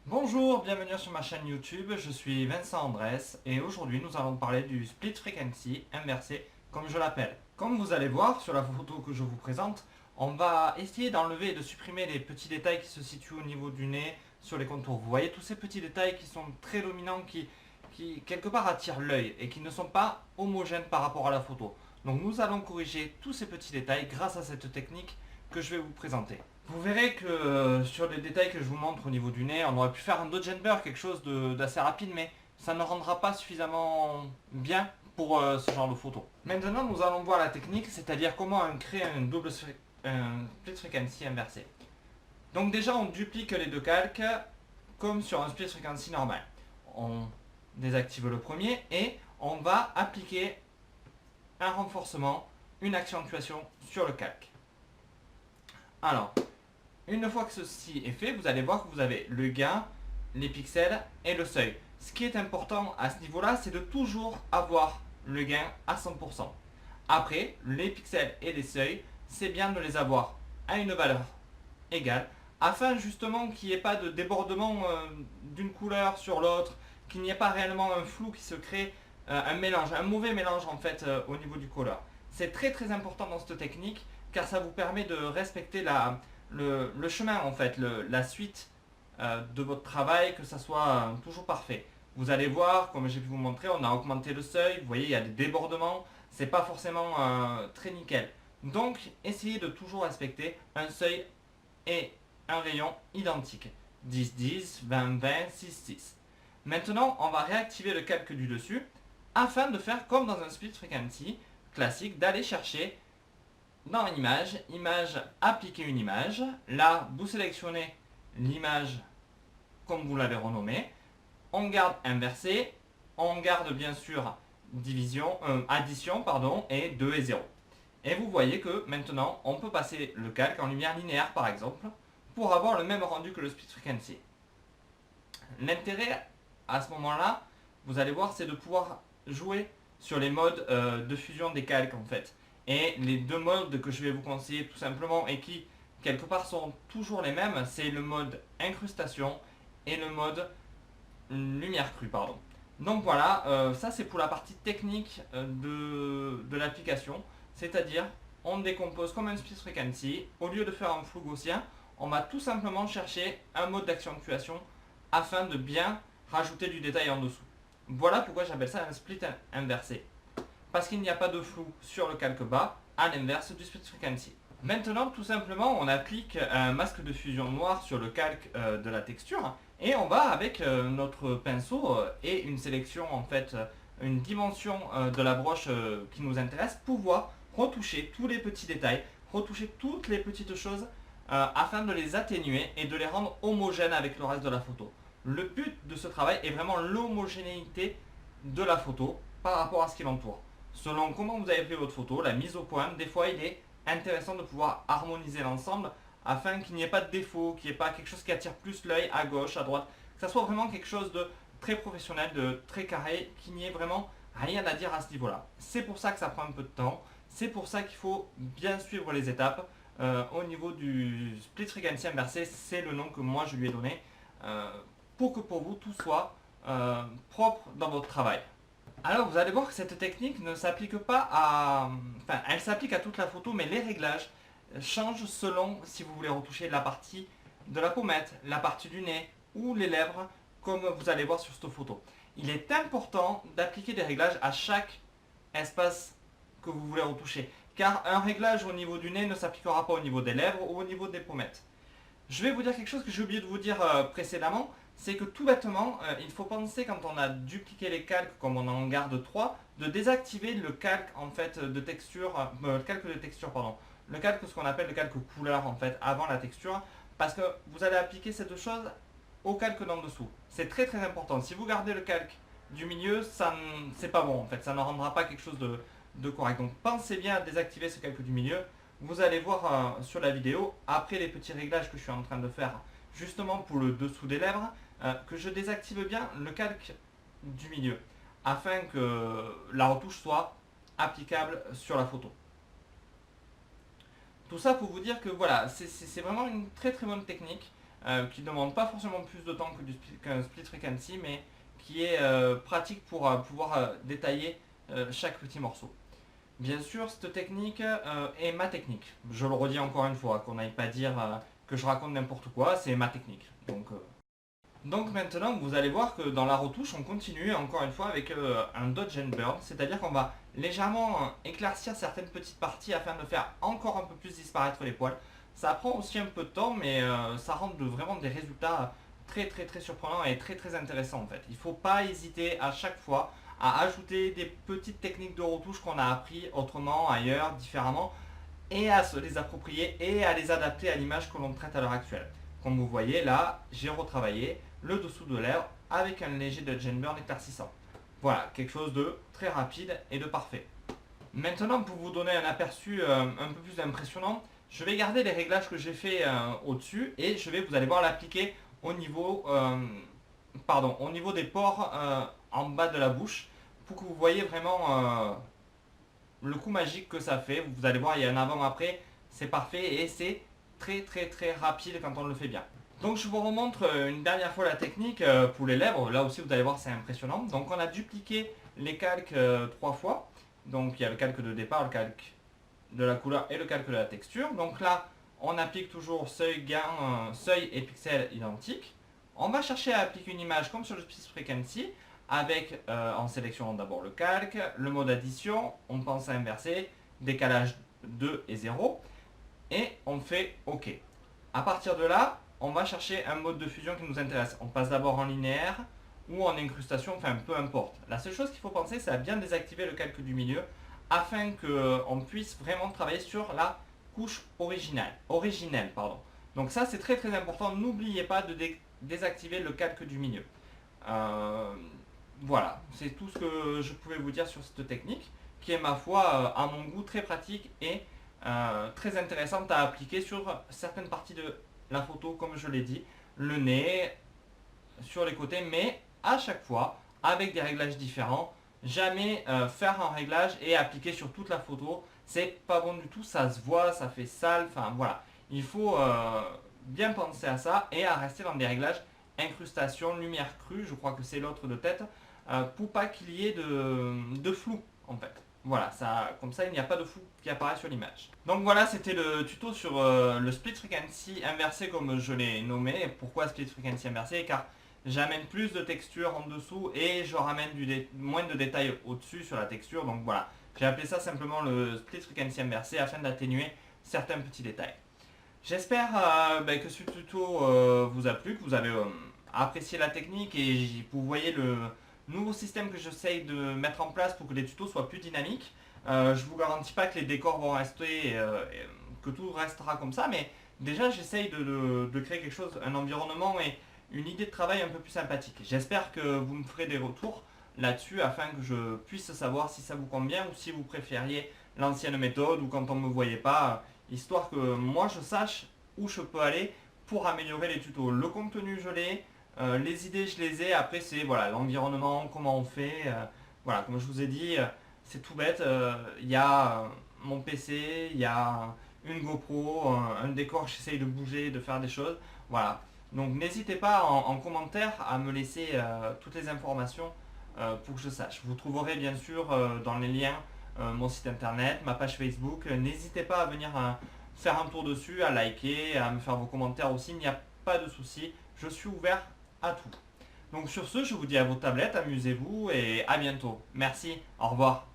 Bonjour, bienvenue sur ma chaîne YouTube, je suis Vincent Andrès et aujourd'hui nous allons parler du split frequency inversé comme je l'appelle. Comme vous allez voir sur la photo que je vous présente, on va essayer d'enlever et de supprimer les petits détails qui se situent au niveau du nez, sur les contours. Vous voyez tous ces petits détails qui sont très dominants, qui quelque part attirent l'œil et qui ne sont pas homogènes par rapport à la photo. Donc nous allons corriger tous ces petits détails grâce à cette technique que je vais vous présenter. Vous verrez que sur les détails que je vous montre au niveau du nez, on aurait pu faire un dodge-and-burn, quelque chose d'assez rapide, mais ça ne rendra pas suffisamment bien pour ce genre de photo. Maintenant, nous allons voir la technique, c'est-à-dire comment créer un split frequency inversé. Donc déjà, on duplique les deux calques comme sur un split frequency normal. On désactive le premier et on va appliquer un renforcement, une accentuation sur le calque. Alors, une fois que ceci est fait, vous allez voir que vous avez le gain, les pixels et le seuil. Ce qui est important à ce niveau-là, c'est de toujours avoir le gain à 100%. Après, les pixels et les seuils, c'est bien de les avoir à une valeur égale, afin justement qu'il n'y ait pas de débordement d'une couleur sur l'autre, qu'il n'y ait pas réellement un flou qui se crée, un mélange, un mauvais mélange en fait au niveau du color. C'est très très important dans cette technique, car ça vous permet de respecter le chemin en fait, la suite de votre travail, que ça soit toujours parfait. Vous allez voir, comme j'ai pu vous montrer, on a augmenté le seuil, vous voyez il y a des débordements, c'est pas forcément très nickel. Donc essayez de toujours respecter un seuil et un rayon identique. 10-10, 20-20, 6-6. Maintenant, on va réactiver le calque du dessus afin de faire comme dans un split frequency classique, d'aller chercher dans image, image, appliquer une image. Là, vous sélectionnez l'image comme vous l'avez renommée. On garde inversé. On garde bien sûr addition et 2 et 0. Et vous voyez que maintenant, on peut passer le calque en lumière linéaire par exemple, pour avoir le même rendu que le split frequency. L'intérêt à ce moment-là, vous allez voir, c'est de pouvoir jouer sur les modes de fusion des calques en fait. Et les deux modes que je vais vous conseiller tout simplement et qui quelque part sont toujours les mêmes, c'est le mode incrustation et le mode lumière crue, pardon. Donc voilà, ça c'est pour la partie technique de l'application, c'est-à-dire on décompose comme un split frequency, au lieu de faire un flou gaussien, on va tout simplement chercher un mode d'accentuation afin de bien rajouter du détail en dessous. Voilà pourquoi j'appelle ça un split inversé. Parce qu'il n'y a pas de flou sur le calque bas, à l'inverse du split frequency. Maintenant, tout simplement, on applique un masque de fusion noir sur le calque de la texture et on va avec notre pinceau et une sélection, en fait, une dimension de la broche qui nous intéresse, pouvoir retoucher tous les petits détails, retoucher toutes les petites choses afin de les atténuer et de les rendre homogènes avec le reste de la photo. Le but de ce travail est vraiment l'homogénéité de la photo par rapport à ce qui l'entoure. Selon comment vous avez pris votre photo, la mise au point, des fois il est intéressant de pouvoir harmoniser l'ensemble afin qu'il n'y ait pas de défaut, qu'il n'y ait pas quelque chose qui attire plus l'œil à gauche, à droite, que ça soit vraiment quelque chose de très professionnel, de très carré, qu'il n'y ait vraiment rien à dire à ce niveau-là. C'est pour ça que ça prend un peu de temps, c'est pour ça qu'il faut bien suivre les étapes. Au niveau du split frequency inversé, c'est le nom que moi je lui ai donné pour que pour vous tout soit propre dans votre travail. Alors vous allez voir que cette technique ne s'applique pas à... Enfin, elle s'applique à toute la photo, mais les réglages changent selon si vous voulez retoucher la partie de la pommette, la partie du nez ou les lèvres, comme vous allez voir sur cette photo. Il est important d'appliquer des réglages à chaque espace que vous voulez retoucher, car un réglage au niveau du nez ne s'appliquera pas au niveau des lèvres ou au niveau des pommettes. Je vais vous dire quelque chose que j'ai oublié de vous dire précédemment, c'est que tout bêtement, il faut penser quand on a dupliqué les calques, comme on en garde 3, de désactiver le calque en fait de texture, le calque de texture pardon, le calque ce qu'on appelle le calque couleur en fait avant la texture, parce que vous allez appliquer cette chose au calque d'en dessous. C'est très très important. Si vous gardez le calque du milieu, ça c'est pas bon en fait, ça ne rendra pas quelque chose de correct. Donc pensez bien à désactiver ce calque du milieu. Vous allez voir sur la vidéo, après les petits réglages que je suis en train de faire justement pour le dessous des lèvres, que je désactive bien le calque du milieu afin que la retouche soit applicable sur la photo. Tout ça pour vous dire que voilà, c'est vraiment une très très bonne technique qui ne demande pas forcément plus de temps qu'un split frequency, mais qui est pratique pour pouvoir détailler chaque petit morceau. Bien sûr, cette technique est ma technique. Je le redis encore une fois, qu'on n'aille pas dire que je raconte n'importe quoi, c'est ma technique. Donc maintenant, vous allez voir que dans la retouche, on continue encore une fois avec un dodge and burn, c'est-à-dire qu'on va légèrement éclaircir certaines petites parties afin de faire encore un peu plus disparaître les poils. Ça prend aussi un peu de temps, mais ça rend vraiment des résultats très très très surprenants et très très intéressants en fait. Il ne faut pas hésiter à chaque fois à ajouter des petites techniques de retouche qu'on a appris autrement, ailleurs, différemment, et à se les approprier et à les adapter à l'image que l'on traite à l'heure actuelle. Comme vous voyez là, j'ai retravaillé le dessous de lèvres avec un léger dodge and burn éclaircissant. Voilà, quelque chose de très rapide et de parfait. Maintenant, pour vous donner un aperçu un peu plus impressionnant, je vais garder les réglages que j'ai fait au-dessus et je vais, vous allez voir, l'appliquer au niveau, au niveau des pores en bas de la bouche pour que vous voyez vraiment le coup magique que ça fait. Vous allez voir, il y a un avant-après, c'est parfait et c'est très très très rapide quand on le fait bien. Donc je vous remontre une dernière fois la technique pour les lèvres. Là aussi, vous allez voir, c'est impressionnant. Donc on a dupliqué les calques 3 fois. Donc il y a le calque de départ, le calque de la couleur et le calque de la texture. Donc là, on applique toujours seuil, gain, seuil et pixels identiques. On va chercher à appliquer une image comme sur le Split Frequency avec en sélectionnant d'abord le calque, le mode addition, on pense à inverser, décalage 2 et 0 et on fait OK. À partir de là, on va chercher un mode de fusion qui nous intéresse. On passe d'abord en linéaire ou en incrustation, enfin peu importe. La seule chose qu'il faut penser, c'est à bien désactiver le calque du milieu afin qu'on puisse vraiment travailler sur la couche originelle. Donc ça, c'est très très important. N'oubliez pas de désactiver le calque du milieu. Voilà, c'est tout ce que je pouvais vous dire sur cette technique, qui est ma foi, à mon goût, très pratique et très intéressante à appliquer sur certaines parties de la photo, comme je l'ai dit, le nez, sur les côtés, mais à chaque fois, avec des réglages différents. Jamais faire un réglage et appliquer sur toute la photo, c'est pas bon du tout, ça se voit, ça fait sale, enfin voilà. Il faut bien penser à ça et à rester dans des réglages incrustation, lumière crue, je crois que c'est l'autre de tête, pour pas qu'il y ait de flou en fait. Voilà, ça, comme ça il n'y a pas de flou qui apparaît sur l'image. Donc voilà, c'était le tuto sur le split frequency inversé comme je l'ai nommé. Pourquoi split frequency inversé? Car j'amène plus de texture en dessous et je ramène moins de détails au-dessus sur la texture. Donc voilà, j'ai appelé ça simplement le split frequency inversé afin d'atténuer certains petits détails. J'espère que ce tuto vous a plu, que vous avez apprécié la technique et vous voyez le nouveau système que j'essaye de mettre en place pour que les tutos soient plus dynamiques. Je vous garantis pas que les décors vont rester, que tout restera comme ça, mais déjà j'essaye de créer quelque chose, un environnement et une idée de travail un peu plus sympathique. J'espère que vous me ferez des retours là-dessus afin que je puisse savoir si ça vous convient ou si vous préfériez l'ancienne méthode ou quand on ne me voyait pas, histoire que moi je sache où je peux aller pour améliorer les tutos. Le contenu je l'ai, les idées je les ai, après c'est voilà l'environnement, comment on fait, voilà comme je vous ai dit, c'est tout bête, il y a mon PC, il y a une GoPro, un décor, j'essaye de bouger, de faire des choses, voilà. Donc n'hésitez pas en commentaire à me laisser toutes les informations pour que je sache. Vous trouverez bien sûr dans les liens mon site internet, ma page Facebook. N'hésitez pas à venir faire un tour dessus, à liker, à me faire vos commentaires aussi. Il n'y a pas de souci. Je suis ouvert à tout. Donc sur ce, je vous dis à vos tablettes, amusez-vous et à bientôt. Merci, au revoir.